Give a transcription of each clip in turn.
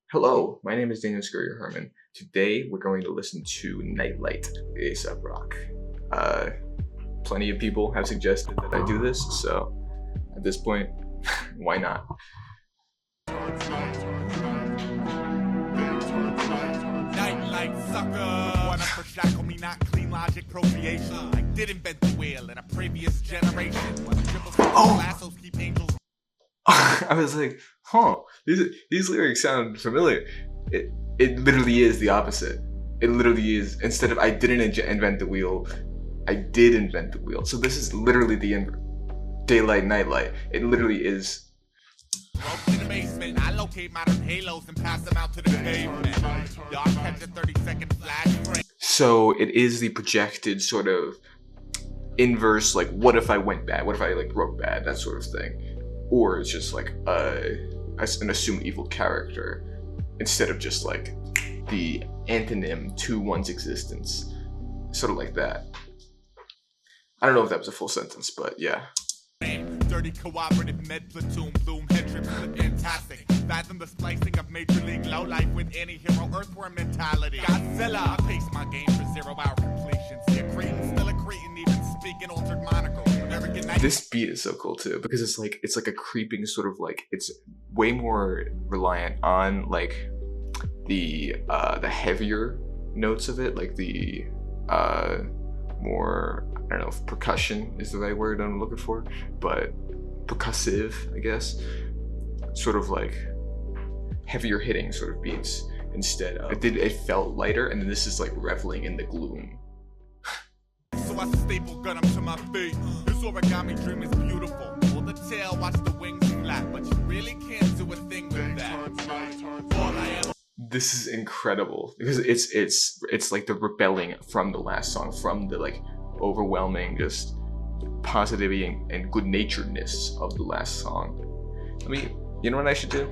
Hello, my name is Daniel Scuria-Herman. Today we're going to listen to Nightlight, the Aesop rock. Plenty of people have suggested that I do this, so at this point, why not? Nightlight sucker. Wanna shackle me, not clean logic procreation. I did invent the wheel in a previous generation. Lassos keep angels. I was like, these lyrics sound familiar. It literally is the opposite. It literally is, instead of I didn't invent the wheel, I did invent the wheel. So this is literally the daylight, nightlight. It literally is. Roped in the basement, I locate modern halos and pass them out to the pavement. Y'all catch a 30-second flash frame. So it is the projected sort of inverse, like what if I went bad? What if I like broke bad? That sort of thing. Or it's just like an assumed evil character instead of just like the antonym to one's existence. Sort of like that. I don't know if that was a full sentence, but yeah. Dirty cooperative med platoon, bloom head trips flip fantastic. Fathom the splicing of major league low life with anti-hero earthworm mentality. Godzilla, I pace my game for 0-hour completion. See a Cretan, still a Cretan, even speaking altered monocle. This beat is so cool too, because it's like a creeping sort of like, it's way more reliant on like the heavier notes of it, like the more, I don't know if percussion is the right word I'm looking for, but percussive, I guess, sort of like heavier hitting sort of beats instead of it felt lighter, and then this is like reveling in the gloom. So I staple gun up to my feet. This origami dream is beautiful. Pull the tail, watch the wings flap, but you really can't do a thing with that. All I am. This is incredible because it's like the rebelling from the last song, from the like overwhelming just positivity and good-naturedness of the last song. You know what I should do?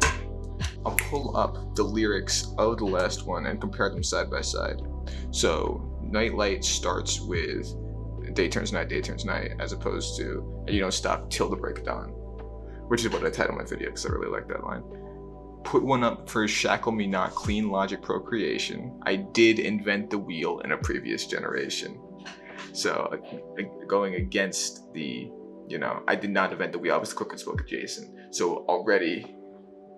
I'll pull up the lyrics of the last one and compare them side by side. So Nightlight starts with day turns night, as opposed to and you don't stop till the break of dawn, which is what I titled my video because I really like that line. Put one up for shackle me not, clean logic procreation. I did invent the wheel in a previous generation. So going against the, I did not invent the wheel, I was the quick and spoke adjacent. So already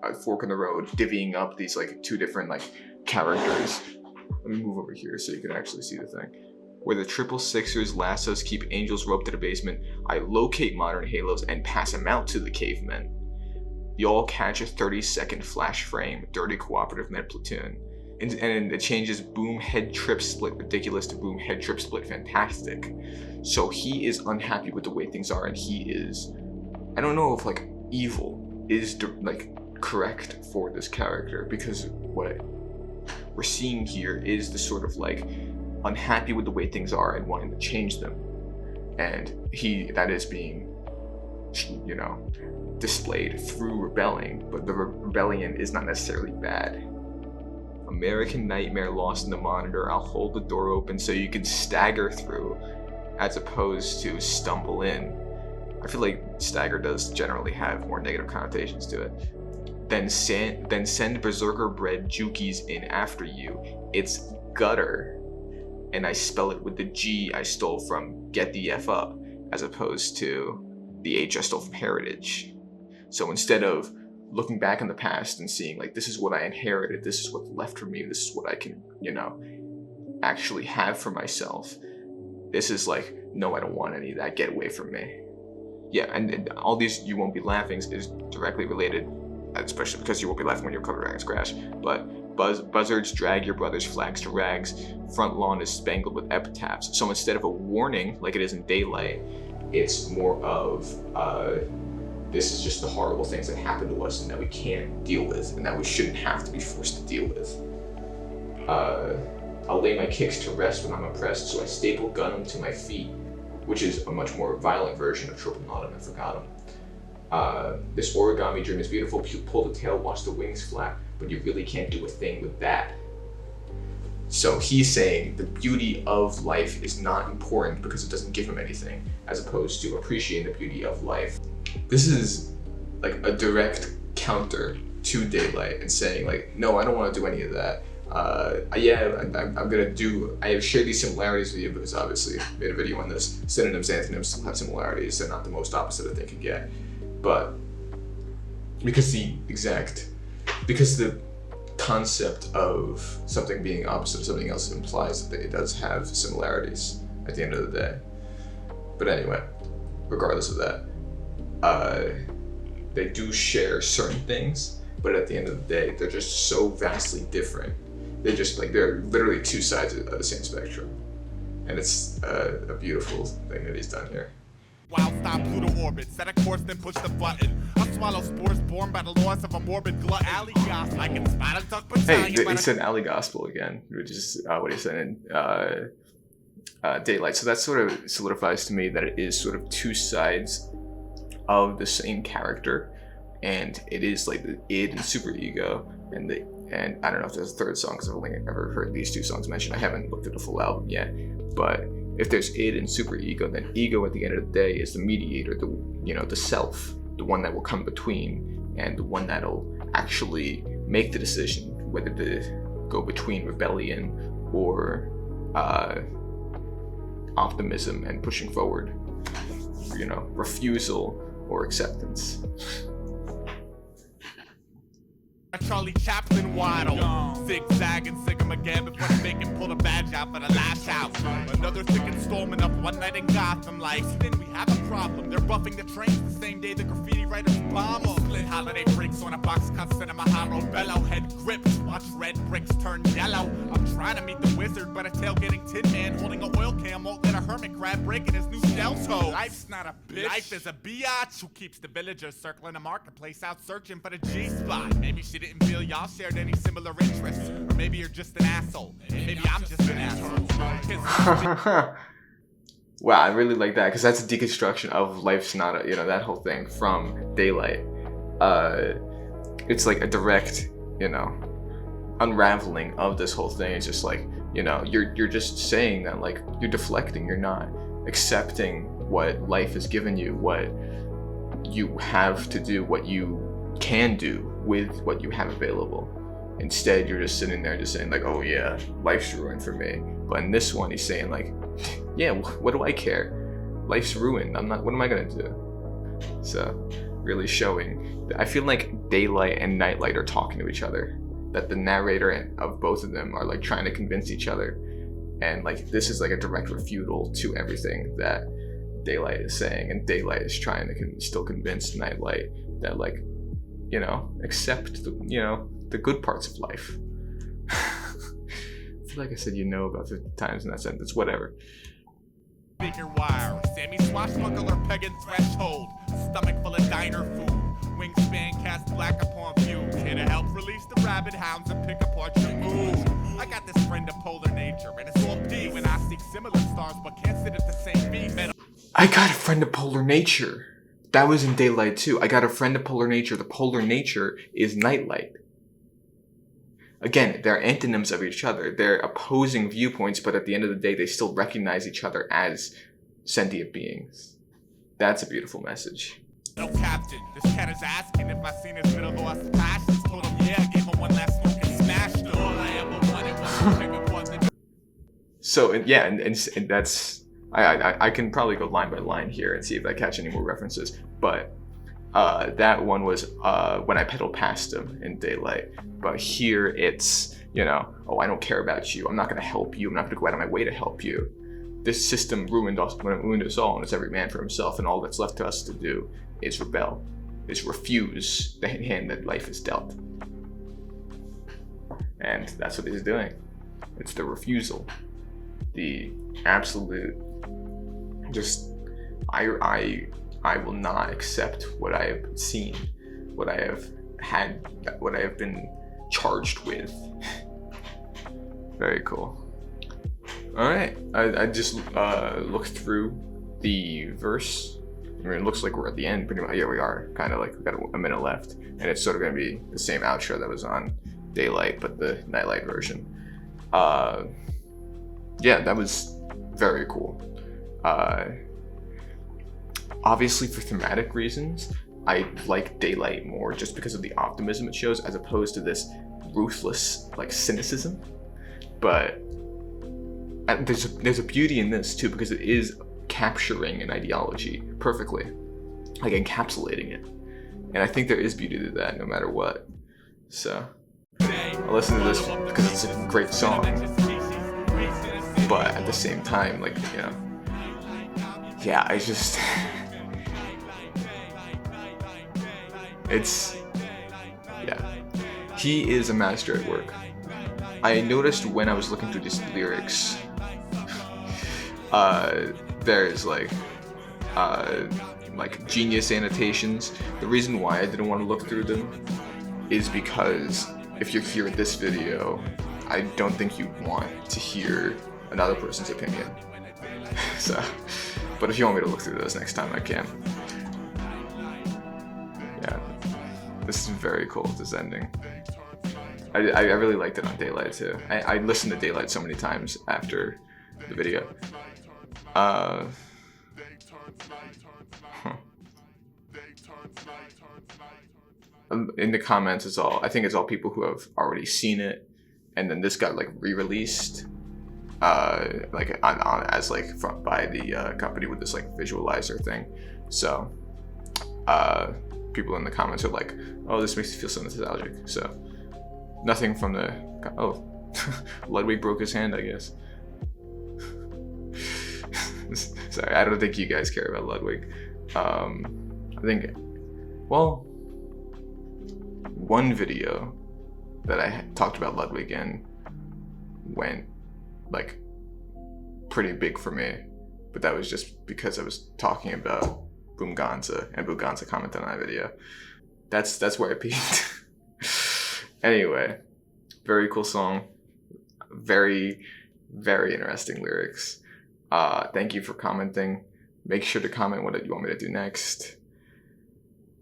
a fork in the road, divvying up these like two different like characters. Let me move over here so you can actually see the thing. Where the 666ers lassos keep angels roped in a basement, I locate modern halos and pass them out to the cavemen. Y'all catch a 30-second flash frame, dirty cooperative med platoon. And it changes boom head trip split ridiculous to boom head trip split fantastic. So he is unhappy with the way things are, and he is, I don't know if like evil is like correct for this character, because what we're seeing here is the sort of like unhappy with the way things are and wanting to change them, and that is being displayed through rebelling, but the rebellion is not necessarily bad. American Nightmare lost in the monitor, I'll hold the door open so you can stagger through as opposed to stumble in. I feel like stagger does generally have more negative connotations to it. Then send berserker bred jukies in after you. It's gutter, and I spell it with the G I stole from Get the F Up, as opposed to the H I stole from Heritage. So instead of looking back in the past and seeing like, this is what I inherited, this is what's left for me, this is what I can, actually have for myself, this is like, no, I don't want any of that, get away from me. Yeah, and all these you won't be laughing is directly related, especially because you won't be laughing when your cover dragons crash, but buzzards drag your brother's flags to rags, front lawn is spangled with epitaphs. So instead of a warning like it is in Daylight, it's more of this is just the horrible things that happen to us and that we can't deal with and that we shouldn't have to be forced to deal with. I'll lay my kicks to rest when I'm oppressed, so I staple gun them to my feet, which is a much more violent version of Triple Naughtum and Forgot 'em. This origami dream is beautiful, you pull the tail, watch the wings flap, but you really can't do a thing with that. So he's saying the beauty of life is not important because it doesn't give him anything, as opposed to appreciating the beauty of life. This is like a direct counter to Daylight and saying like, no, I don't want to do any of that. I'm gonna do. I share these similarities with you because obviously I made a video on this. Synonyms, antonyms still have similarities. They're not the most opposite that they can get, but because the concept of something being opposite of something else implies that it does have similarities at the end of the day. But anyway, regardless of that, they do share certain things, but at the end of the day, they're just so vastly different. They're literally two sides of the same spectrum. And it's a beautiful thing that he's done here. Wild stop Pluto orbit, set a course, then push the button. I'll swallow spores born by the laws of a morbid glut. Alley gospel, I can spot a duck battalion. Hey, he said alley gospel again, which is what he said in Daylight. So that sort of solidifies to me that it is sort of two sides of the same character, and it is like the id and superego, and I don't know if there's a third song because I've only ever heard these two songs mentioned. I haven't looked at the full album yet, but if there's id and superego, then ego at the end of the day is the mediator, the self, the one that will come between, and the one that'll actually make the decision whether to go between rebellion or optimism and pushing forward, refusal or acceptance. Charlie Chaplin waddle, zigzag and zig again before the bacon pull the badge out for the last out. Another thick installment of One Night in Gotham. Like, then we have a problem. They're buffing the trains the same day the graffiti writers bomb them. Split holiday breaks on a box cut cinema hollow bellow. Head gripped, watch red bricks turn yellow. I'm trying to meet the wizard, but a tailgating tin man holding a oil can won't let a hermit crab break in his new shell toe. Life's not a bitch. Life is a biatch who keeps the villagers circling the marketplace out searching for the G-spot. Maybe she didn't feel y'all shared any similar interests, or maybe you're just an asshole. Maybe I'm just an asshole. Wow, I really like that because that's a deconstruction of Life's Not a, that whole thing from Daylight. It's like a direct, unraveling of this whole thing. It's just like, you're just saying that, like, you're deflecting, you're not accepting what life has given you, what you have to do, what you can do with what you have available. Instead, you're just sitting there just saying like, oh yeah, life's ruined for me. But in this one, he's saying like, yeah, what do I care? Life's ruined. What am I gonna do? So really showing, I feel like Daylight and Nightlight are talking to each other, that the narrator of both of them are like trying to convince each other, and like this is like a direct refutal to everything that Daylight is saying, and Daylight is trying to still convince Nightlight that, like, accept the good parts of life. I feel like I said about 50 times in that sentence. Whatever. Speaker wire, Sammy swashbuckler pegging threshold, stomach full of diner food, wingspan cast black upon views, here to help release the rabid hounds and pick apart your moves. I got this friend of polar nature, and it's Softy when I seek similar stars but can't sit at the same feet. I got a friend of polar nature. That was in Daylight too. I got a friend of polar nature. The polar nature is Nightlight. Again, they're antonyms of each other. They're opposing viewpoints, but at the end of the day, they still recognize each other as sentient beings. That's a beautiful message. No captain, this cat is asking if I seen his middle lost passions. Told him yeah, gave him one last smoke and smashed him. All I ever wanted was to pick up one. So yeah, and that's, I can probably go line by line here and see if I catch any more references, but that one was when I pedaled past him in Daylight. But here it's, oh, I don't care about you. I'm not going to help you. I'm not going to go out of my way to help you. This system ruined us all, and it's every man for himself, and all that's left to us to do is rebel, is refuse the hand that life is dealt. And that's what he's doing. It's the refusal. The absolute, just, I will not accept what I have seen, what I have had, what I have been charged with. Very cool. All right, I just looked through the verse. I mean, it looks like we're at the end pretty much. Yeah, we are kind of like, we've got a minute left, and it's sort of going to be the same outro that was on Daylight, but the Nightlight version. Yeah, that was very cool. Obviously for thematic reasons, I like Daylight more just because of the optimism it shows, as opposed to this ruthless like cynicism. But there's a beauty in this too, because it is capturing an ideology perfectly, like encapsulating it. And I think there is beauty to that no matter what. So I listen to this because it's a great song, but at the same time, like, you know, yeah, I just it's, yeah, he is a master at work. I noticed when I was looking through these lyrics, there's like genius annotations. The reason why I didn't want to look through them is because if you're here in this video, I don't think you want to hear another person's opinion. So, but if you want me to look through those next time, I can. Yeah, this is very cool, this ending. I really liked it on Daylight too. I listened to Daylight so many times after the video. In the comments, I think it's all people who have already seen it, and then this got like re-released, like as like by the company with this like visualizer thing. So people in the comments are like, "Oh, this makes me feel so nostalgic." So nothing from the Ludwig broke his hand, I guess. Sorry, I don't think you guys care about Ludwig. I think, well, one video that I talked about Ludwig in went like pretty big for me, but that was just because I was talking about Boomganza, and Boomganza commented on that video. That's where I peaked. Anyway, very cool song, very, very interesting lyrics. Thank you for commenting. Make sure to comment what you want me to do next.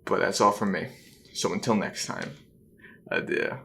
But that's all from me. So until next time, adieu.